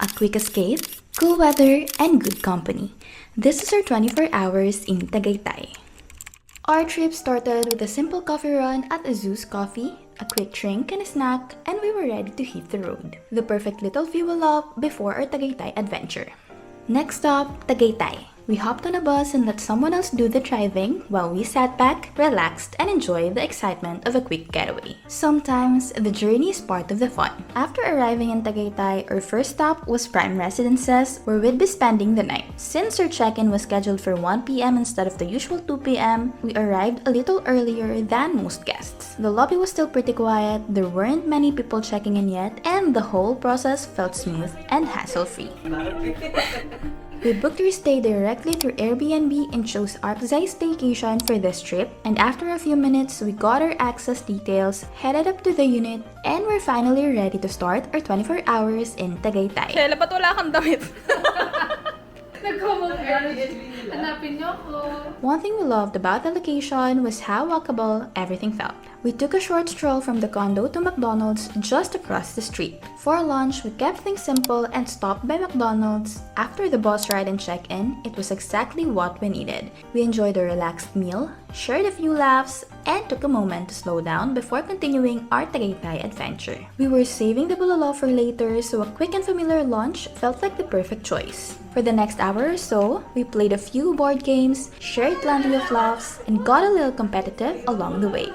a quick escape, cool weather, and good company. This is our 24 hours in Tagaytay. Our trip started with a simple coffee run at Azu's Coffee, a quick drink and a snack, and we were ready to hit the road. The perfect little fuel up before our Tagaytay adventure. Next stop, Tagaytay. We hopped on a bus and let someone else do the driving while we sat back, relaxed, and enjoyed the excitement of a quick getaway. Sometimes, the journey is part of the fun. After arriving in Tagaytay, our first stop was Prime Residences, where we'd be spending the night. Since our check-in was scheduled for 1 p.m. instead of the usual 2 p.m., we arrived a little earlier than most guests. The lobby was still pretty quiet, there weren't many people checking in yet, and the whole process felt smooth and hassle-free. We booked our stay directly through Airbnb and chose Tagaytay staycation for this trip, and after a few minutes, we got our access details, headed up to the unit, and we're finally ready to start our 24 hours in Tagaytay. Shela, ba't wala kang damit? Hanapin niyo ako. One thing we loved about the location was how walkable everything felt. We took a short stroll from the condo to McDonald's just across the street. For lunch, we kept things simple and stopped by McDonald's. After the bus ride and check-in, it was exactly what we needed. We enjoyed a relaxed meal, shared a few laughs, and took a moment to slow down before continuing our Tagaytay adventure. We were saving the bulalo for later, so a quick and familiar lunch felt like the perfect choice. For the next hour or so, we played a few board games, shared plenty of laughs, and got a little competitive along the way.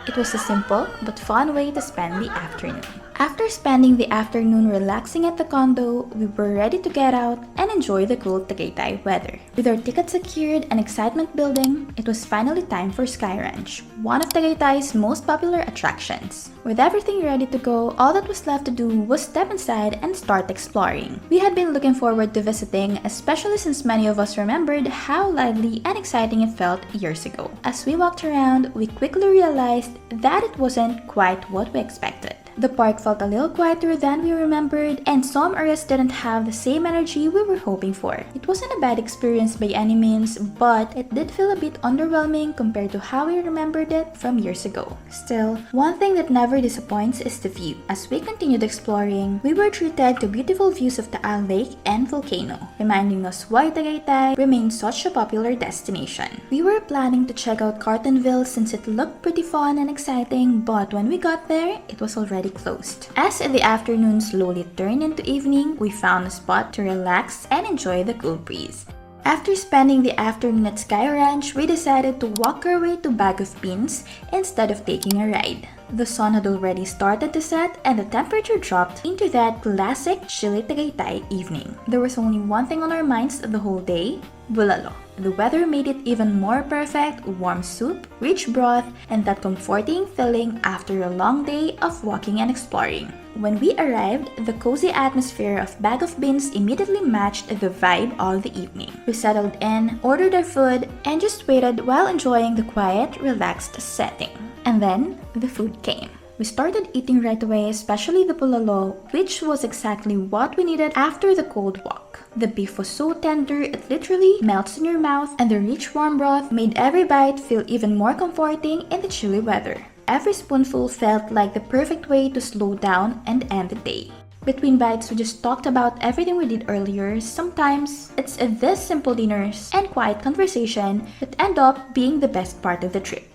It was a simple but fun way to spend the afternoon. After spending the afternoon relaxing at the condo, we were ready to get out and enjoy the cool Tagaytay weather. With our tickets secured and excitement building, it was finally time for Sky Ranch, one of Tagaytay's most popular attractions. With everything ready to go, all that was left to do was step inside and start exploring. We had been looking forward to visiting, especially since many of us remembered how lively and exciting it felt years ago. As we walked around, we quickly realized that it wasn't quite what we expected. The park felt a little quieter than we remembered, and some areas didn't have the same energy we were hoping for. It wasn't a bad experience by any means, but it did feel a bit underwhelming compared to how we remembered it from years ago. Still, one thing that never disappoints is the view. As we continued exploring, we were treated to beautiful views of Taal Lake and volcano, reminding us why Tagaytay remains such a popular destination. We were planning to check out Cartonville since it looked pretty fun and exciting, but when we got there, it was already closed. As the afternoon slowly turned into evening, we found a spot to relax and enjoy the cool breeze. After spending the afternoon at Sky Ranch, we decided to walk our way to Bag of Beans instead of taking a ride. The sun had already started to set and the temperature dropped into that classic chilly Tagaytay evening. There was only one thing on our minds the whole day: bulalo. The weather made it even more perfect: warm soup, rich broth, and that comforting feeling after a long day of walking and exploring. When we arrived, the cozy atmosphere of Bag of Beans immediately matched the vibe all the evening. We settled in, ordered our food, and just waited while enjoying the quiet, relaxed setting. And then, the food came. We started eating right away, especially the bulalo, which was exactly what we needed after the cold walk. The beef was so tender, it literally melts in your mouth, and the rich warm broth made every bite feel even more comforting in the chilly weather. Every spoonful felt like the perfect way to slow down and end the day. Between bites, we just talked about everything we did earlier. Sometimes, it's these simple dinners and quiet conversation that end up being the best part of the trip.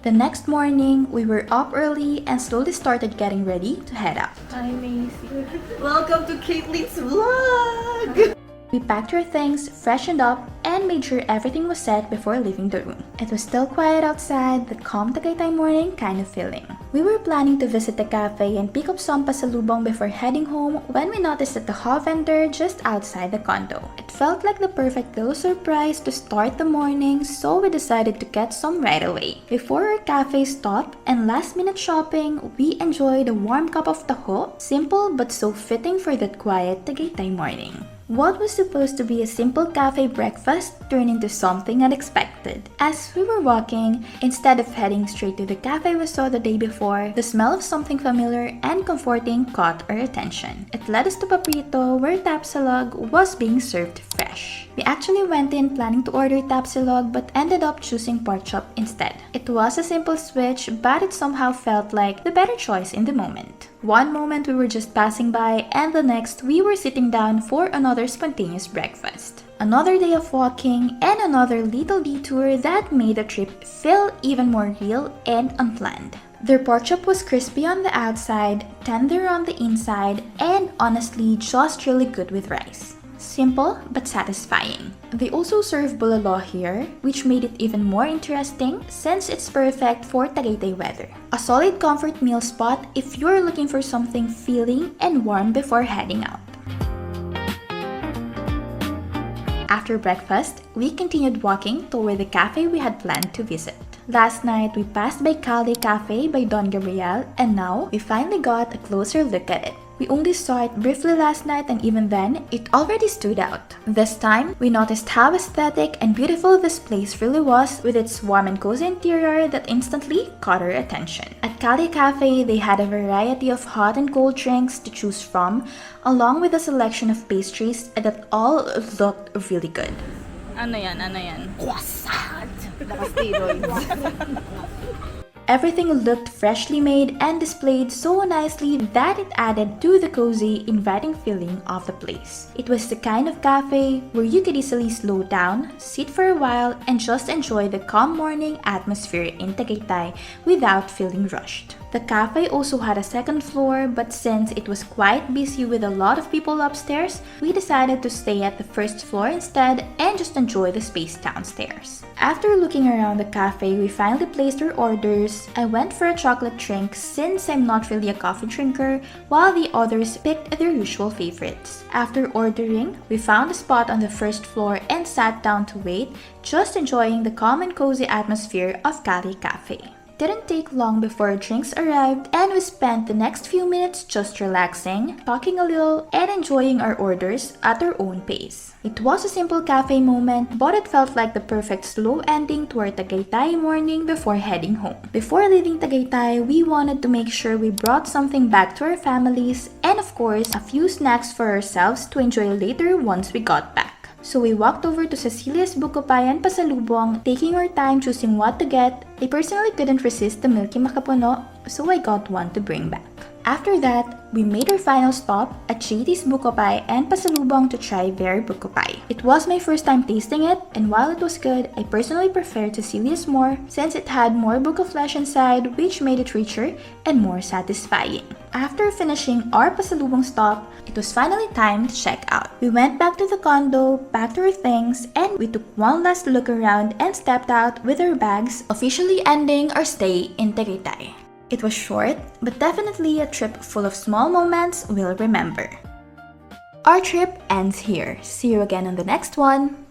The next morning, we were up early and slowly started getting ready to head out. Hi, Macy. Welcome to Caitlin's vlog! We packed our things, freshened up, and made sure everything was set before leaving the room. It was still quiet outside, the calm Tagaytay morning kind of feeling. We were planning to visit the cafe and pick up some pasalubong before heading home when we noticed that the hall vendor just outside the condo. It felt like the perfect little surprise to start the morning, so we decided to get some right away. Before our cafe stop and last-minute shopping, we enjoyed a warm cup of taho, simple but so fitting for that quiet Tagaytay morning. What was supposed to be a simple cafe breakfast turned into something unexpected. As we were walking, instead of heading straight to the cafe we saw the day before, the smell of something familiar and comforting caught our attention. It led us to Paprito, where tapsilog was being served fresh. We actually went in planning to order tapsilog but ended up choosing pork chop instead. It was a simple switch, but it somehow felt like the better choice in the moment. One moment we were just passing by, and the next we were sitting down for another spontaneous breakfast. Another day of walking, and another little detour that made the trip feel even more real and unplanned. Their pork chop was crispy on the outside, tender on the inside, and honestly just really good with rice. Simple but satisfying. They also serve bulalo here, which made it even more interesting since it's perfect for Tagaytay weather. A solid comfort meal spot if you're looking for something filling and warm before heading out. After breakfast, we continued walking toward the cafe we had planned to visit. Last night, we passed by Café by Don Gabriel, and now we finally got a closer look at it. We only saw it briefly last night, and even then, it already stood out. This time, we noticed how aesthetic and beautiful this place really was, with its warm and cozy interior that instantly caught our attention. At Café, they had a variety of hot and cold drinks to choose from, along with a selection of pastries that all looked really good. Ano yan? Croissant! Naka-steroids. Everything looked freshly made and displayed so nicely that it added to the cozy, inviting feeling of the place. It was the kind of cafe where you could easily slow down, sit for a while, and just enjoy the calm morning atmosphere in Tagaytay without feeling rushed. The cafe also had a second floor, but since it was quite busy with a lot of people upstairs, we decided to stay at the first floor instead and just enjoy the space downstairs. After looking around the cafe, we finally placed our orders. I went for a chocolate drink since I'm not really a coffee drinker, while the others picked their usual favorites. After ordering, we found a spot on the first floor and sat down to wait, just enjoying the calm and cozy atmosphere of Cafe. Didn't take long before drinks arrived, and we spent the next few minutes just relaxing, talking a little, and enjoying our orders at our own pace. It was a simple cafe moment, but it felt like the perfect slow ending to our Tagaytay morning before heading home. Before leaving Tagaytay, we wanted to make sure we brought something back to our families, and of course, a few snacks for ourselves to enjoy later once we got back. So we walked over to Cecilia's Bukopay and Pasalubong, taking our time choosing what to get. I personally couldn't resist the Milky Makapuno, so I got one to bring back. After that, we made our final stop at JT's Bukopay and Pasalubong to try their Bukopay. It was my first time tasting it, and while it was good, I personally preferred Cecilia's more since it had more buko flesh inside, which made it richer and more satisfying. After finishing our Pasalubong stop, it was finally time to check out. We went back to the condo, packed our things, and we took one last look around and stepped out with our bags, officially ending our stay in Tagaytay. It was short, but definitely a trip full of small moments we'll remember. Our trip ends here. See you again on the next one.